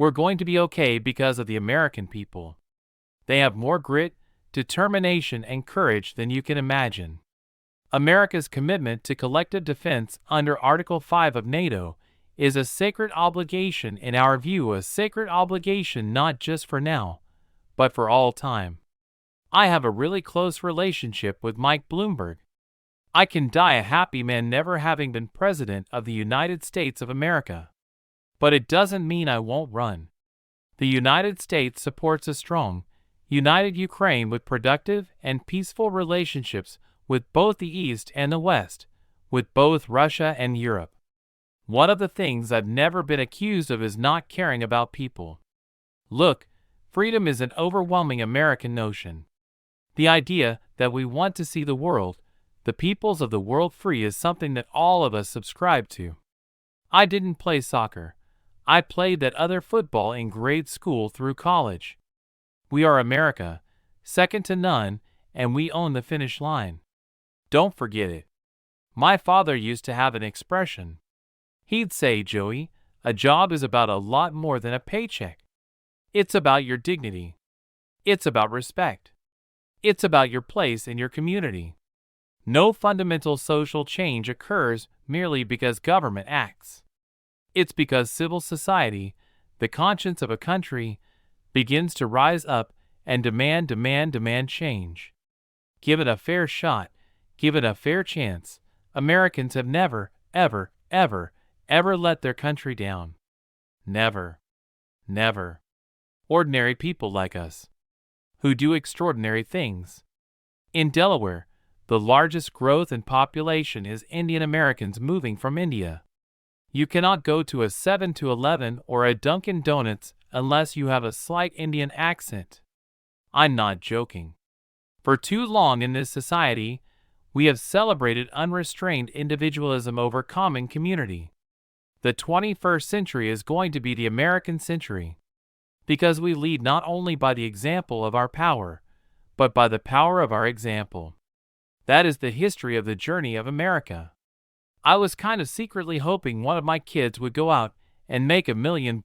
We're going to be okay because of the American people. They have more grit, determination, and courage than you can imagine. America's commitment to collective defense under Article 5 of NATO is a sacred obligation, in our view, a sacred obligation not just for now, but for all time. I have a really close relationship with Mike Bloomberg. I can die a happy man never having been President of the United States of America. But it doesn't mean I won't run. The United States supports a strong, united Ukraine with productive and peaceful relationships with both the East and the West, with both Russia and Europe. One of the things I've never been accused of is not caring about people. Look, freedom is an overwhelming American notion. The idea that we want to see the world, the peoples of the world free, is something that all of us subscribe to. I didn't play soccer. I played that other football in grade school through college. We are America, second to none, and we own the finish line. Don't forget it. My father used to have an expression. He'd say, "Joey, a job is about a lot more than a paycheck. It's about your dignity. It's about respect. It's about your place in your community." No fundamental social change occurs merely because government acts. It's because civil society, the conscience of a country, begins to rise up and demand change. Give it a fair shot, give it a fair chance. Americans have never, ever let their country down. Never. Never. Ordinary people like us, who do extraordinary things. In Delaware, the largest growth in population is Indian Americans moving from India. You cannot go to a 7-Eleven or a Dunkin' Donuts unless you have a slight Indian accent. I'm not joking. For too long in this society, we have celebrated unrestrained individualism over common community. The 21st century is going to be the American century, because we lead not only by the example of our power, but by the power of our example. That is the history of the journey of America. I was kind of secretly hoping one of my kids would go out and make $1 million.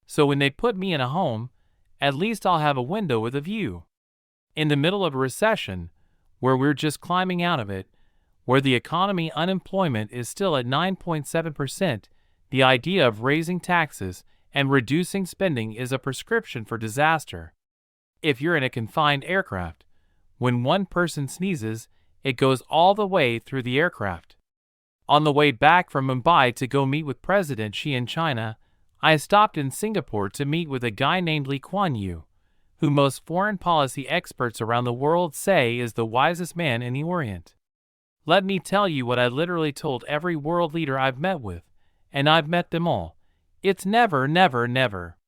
So when they put me in a home, at least I'll have a window with a view. In the middle of a recession, where we're just climbing out of it, where the economy unemployment is still at 9.7%, the idea of raising taxes and reducing spending is a prescription for disaster. If you're in a confined aircraft, when one person sneezes, it goes all the way through the aircraft. On the way back from Mumbai to go meet with President Xi in China, I stopped in Singapore to meet with a guy named Lee Kuan Yew, who most foreign policy experts around the world say is the wisest man in the Orient. Let me tell you what I literally told every world leader I've met with, and I've met them all. It's never, never, never.